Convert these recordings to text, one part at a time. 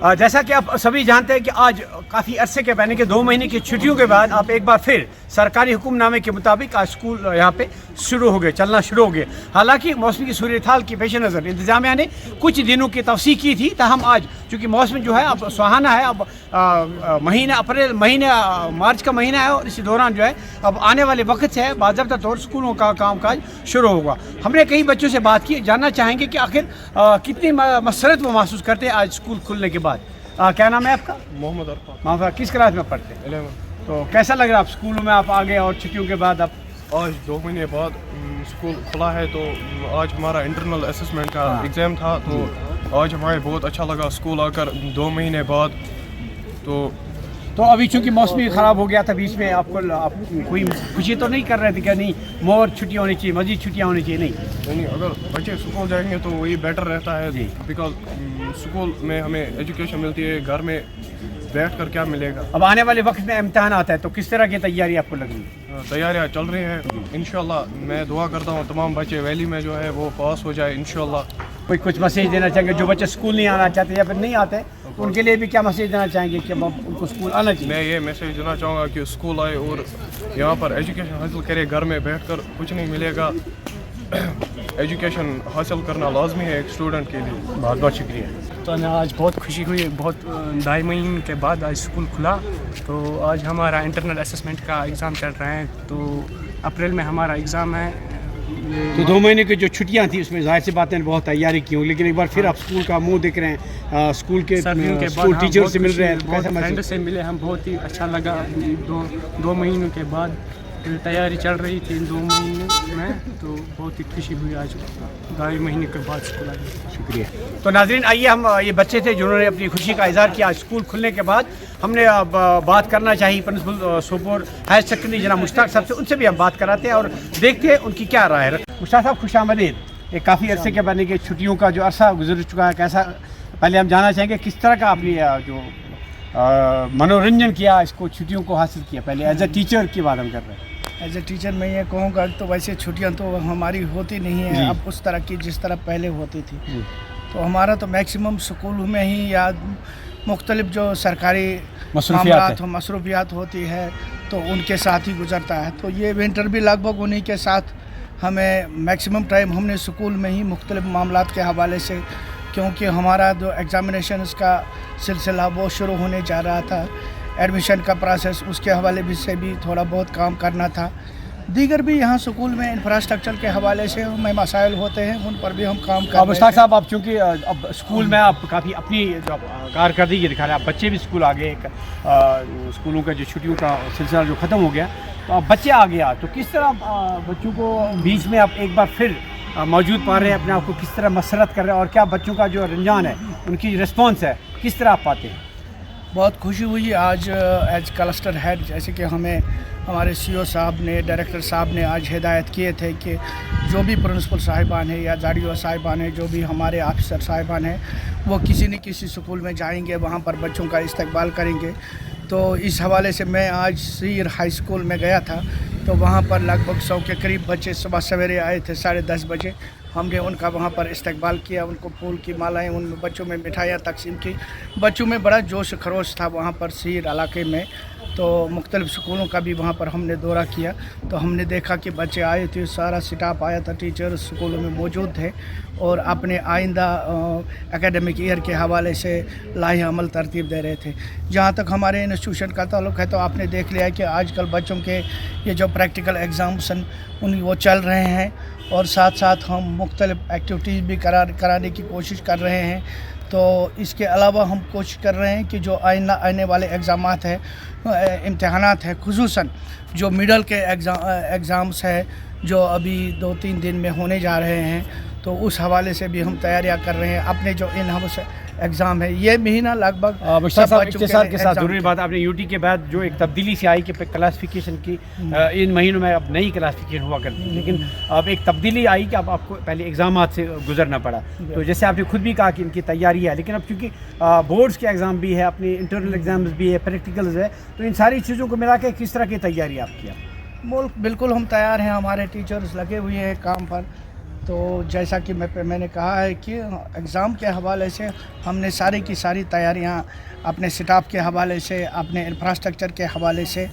जैसा कि आप सभी जानते हैं कि आज काफ़ी अरसे के यानी कि 2 महीने की छुट्टियों के बाद आप एक बार फिर सरकारी हुक्मनामे के मुताबिक आज स्कूल यहाँ पे शुरू हो गए, चलना शुरू हो गए। हालांकि मौसम की सूरत हाल के पेश नज़र इंतजामिया ने कुछ दिनों की तवसीह की थी, ताहम आज चूँकि मौसम जो है अब सुहाना है, अब महीने मार्च का महीना है और इसी दौरान जो है अब आने वाले वक्त से है बाज़ाब्ता तौर स्कूलों का कामकाज शुरू होगा। हमने कई बच्चों से बात की, जानना चाहेंगे कि आखिर कितनी मसरत वो महसूस करते हैं आज स्कूल खुलने के बाद। क्या नाम है आपका? मोहम्मद अरफा। माफा, किस क्लास में पढ़ते हैं? 11। तो कैसा लग रहा है आप स्कूलों में आप आ गए और छुट्टियों के बाद आप? आज 2 महीने बाद स्कूल खुला है, तो आज हमारा इंटरनल असेसमेंट का एग्ज़ाम था, तो आज हमें बहुत अच्छा लगा स्कूल आकर 2 महीने बाद। तो अभी चूंकि मौसम ही ख़राब हो गया था बीच में, आप कोई खुशी तो नहीं कर रहे थे कि नहीं मोर छुट्टियाँ होनी चाहिए, मज़ीद छुट्टियाँ होनी चाहिए? नहीं, अगर बच्चे स्कूल जाएंगे तो वही बेटर रहता है, बिकॉज स्कूल में हमें एजुकेशन मिलती है, घर में बैठ कर क्या मिलेगा। अब आने वाले वक्त में इम्तहान आता है, तो किस तरह की तैयारी आपको लग रही है? तैयारियाँ चल रही हैं, इंशाल्लाह मैं दुआ करता हूँ तमाम बच्चे वैली में जो है वो पास हो जाए इंशाल्लाह। कोई कुछ मैसेज देना चाहेंगे जो बच्चे स्कूल नहीं आना चाहते या फिर नहीं आते, तो उनके लिए भी क्या मैसेज देना चाहेंगे कि उनको स्कूल आना चाहिए? मैं ये मैसेज देना चाहूँगा कि स्कूल आए और यहाँ पर एजुकेशन हासिल करे। घर में बैठकर कुछ नहीं मिलेगा, एजुकेशन हासिल करना लाजमी है एक स्टूडेंट के लिए। बहुत बहुत शुक्रिया। तो हमें आज बहुत खुशी हुई, बहुत 2.5 महीने के बाद आज स्कूल खुला। तो आज हमारा इंटरनल असेसमेंट का एग्ज़ाम चल रहा है, तो अप्रैल में हमारा एग्ज़ाम है। तो 2 महीने की जो छुट्टियां थी उसमें जाहिर सी बातें बहुत तैयारी की हों, लेकिन एक बार फिर आप स्कूल का मुंह देख रहे हैं, स्कूल के स्कूल टीचर से मिल रहे हैं, बहुत फ्रेंड से मिले हम, बहुत ही अच्छा लगा। 2 महीनों के बाद तैयारी चल रही थी 2 महीने में, तो बहुत ही खुशी हुई आज 2.5 महीने के बाद स्कूल आए। शुक्रिया। तो नाज़रीन, आइए हम ये बच्चे थे जिन्होंने अपनी खुशी का इजहार किया स्कूल खुलने के बाद। हमने बात करना चाहिए प्रिंसिपल सोपोर हायर सेकेंडरी जनाब मुश्ताक साहब से, उनसे भी हम बात कराते हैं और देखते हैं उनकी क्या राय है। मुश्ताक साहब खुश आमदीद। ये काफ़ी अरसे के बाद कि छुट्टियों का जो अरसा गुजर चुका है, कैसा पहले हम जानना चाहेंगे किस तरह का आपने जो मनोरंजन किया, इसको छुट्टियों को हासिल किया? पहले एज ए टीचर की बात हम कर रहे हैं। एज ए टीचर मैं ये कहूँगा तो वैसे छुट्टियाँ तो हमारी होती नहीं है अब उस तरह की जिस तरह पहले होती थी। तो हमारा तो मैक्सिमम स्कूल में ही या मुख्तलिफ जो सरकारी मसरूफियात होती है तो उनके साथ ही गुजरता है। तो ये विंटर भी लगभग उन्हीं के साथ हमें मैक्सिमम टाइम हमने स्कूल में ही मुख्तलिफ मामलात के हवाले से, क्योंकि हमारा जो एग्ज़ामिनेशन का सिलसिला वो शुरू होने जा रहा था, एडमिशन का प्रोसेस उसके हवाले भी से भी थोड़ा बहुत काम करना था। दीगर भी यहाँ स्कूल में इंफ्रास्ट्रक्चर के हवाले से हमें मसाइल होते हैं, उन पर भी हम काम कर रहे हैं। मुश्ताक साहब, आप चूँकि अब स्कूल में आप काफ़ी अपनी जो कारकर्दगी दिखा रहे हैं, आप बच्चे भी स्कूल आ गए, स्कूलों का जो छुट्टियों का सिलसिला जो ख़त्म हो गया, तो अब बच्चे आ गया, तो किस तरह बच्चों को बीच में आप एक बार फिर मौजूद पा रहे हैं, अपने आप को किस तरह मसरत कर रहे हैं और क्या बच्चों का जो रंजान है, उनकी रिस्पॉन्स है, किस तरह आप पाते हैं? बहुत खुशी हुई आज एज क्लस्टर हेड, जैसे कि हमें हमारे CEO साहब ने, डायरेक्टर साहब ने आज हिदायत किए थे कि जो भी प्रिंसिपल साहिबान हैं या जाड़ियों साहिबान हैं, जो भी हमारे ऑफिसर साहिबान हैं, वो किसी न किसी स्कूल में जाएंगे, वहाँ पर बच्चों का इस्तकबाल करेंगे। तो इस हवाले से मैं आज सीर हाई स्कूल में गया था, तो वहाँ पर लगभग 100 के करीब बच्चे सुबह सवेरे आए थे 10:30 बजे। हमने उनका वहाँ पर इस्तकबाल किया, उनको फूल की मालाएं, उन बच्चों में मिठाइयाँ तकसीम की। बच्चों में बड़ा जोश खरोश था वहाँ पर सीर इलाके में। तो मुख्तलिफ़ स्कूलों का भी वहाँ पर हमने दौरा किया, तो हमने देखा कि बच्चे आए थे, सारा स्टाफ आया था, टीचर स्कूलों में मौजूद थे और अपने आइंदा एकेडमिक ईयर के हवाले से लाहे अमल तरतीब दे रहे थे। जहाँ तक हमारे इंस्टीट्यूशन का ताल्लुक़ है, तो आपने देख लिया है कि आजकल बच्चों के ये जो प्रैक्टिकल एग्ज़ाम्सन वो चल रहे हैं और साथ साथ हम मुख्तलिफ़ एक्टिविटीज़ भी कराने की कोशिश कर रहे हैं। तो इसके अलावा हम कोशिश कर रहे हैं कि जो आने वाले एग्ज़ामात हैं, इम्तहानात हैं, खुसूसन जो मिडल के एग्ज़ाम्स है जो अभी 2-3 दिन में होने जा रहे हैं, तो उस हवाले से भी हम तैयारियां कर रहे हैं। अपने जो इन हाउस एग्ज़ाम है ये महीना लगभग इख्तिसार के साथ ज़रूरी बात, आपने यूटी के बाद जो एक तब्दीली से आई कि क्लासिफिकेशन की इन महीनों में अब नई क्लासिफिकेशन हुआ करती है, लेकिन अब एक तब्दीली आई कि अब आपको पहले एग्ज़ामात से गुजरना पड़ा। तो जैसे आपने खुद भी कहा कि इनकी तैयारी है, लेकिन अब चूँकि बोर्ड्स के एग्ज़ाम भी है, अपने इंटरनल एग्ज़ाम्स भी है, प्रैक्टिकल्स है, तो इन सारी चीज़ों को मिला के किस तरह की तैयारी आपकी? बिल्कुल हम तैयार हैं, हमारे टीचर्स लगे हुए हैं काम पर। تو جیسا کہ میں نے کہا ہے کہ ایگزام کے حوالے سے ہم نے ساری کی ساری تیاریاں اپنے سٹاف کے حوالے سے اپنے انفراسٹرکچر کے حوالے سے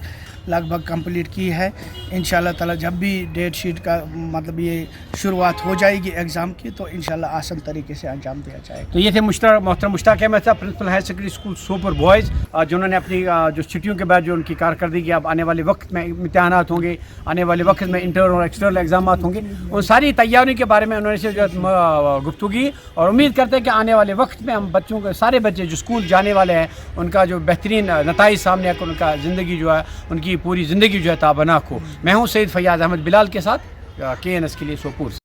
لگ بھگ کمپلیٹ کی ہے. انشاءاللہ تعالی جب بھی ڈیٹ شیٹ کا مطلب یہ شروعات ہو جائے گی ایگزام کی تو انشاءاللہ آسان طریقے سے انجام دیا جائے گا. تو یہ تھے محترم Mushtaq Ahmed sahib principal higher secondary school Sopore boys جنہوں نے اپنی جو چھٹیوں کے بعد جو ان کی کارکردگی اب آنے والے وقت میں امتحانات ہوں گے, آنے والے وقت میں انٹرنل اور ایکسٹرنل ایگزامات ہوں گے, ان ساری تیاریوں کے بارے میں انہوں نے جو گفتگو کی اور امید کرتے ہیں کہ آنے والے وقت میں ہم بچوں کے سارے بچے جو اسکول جانے والے ہیں ان کا جو بہترین نتائج سامنے آ کر ان کا زندگی جو ہے ان کی پوری زندگی جو ہے تابناک ہو. میں ہوں سید فیاض احمد بلال کے ساتھ KNS کے لیے سوپور.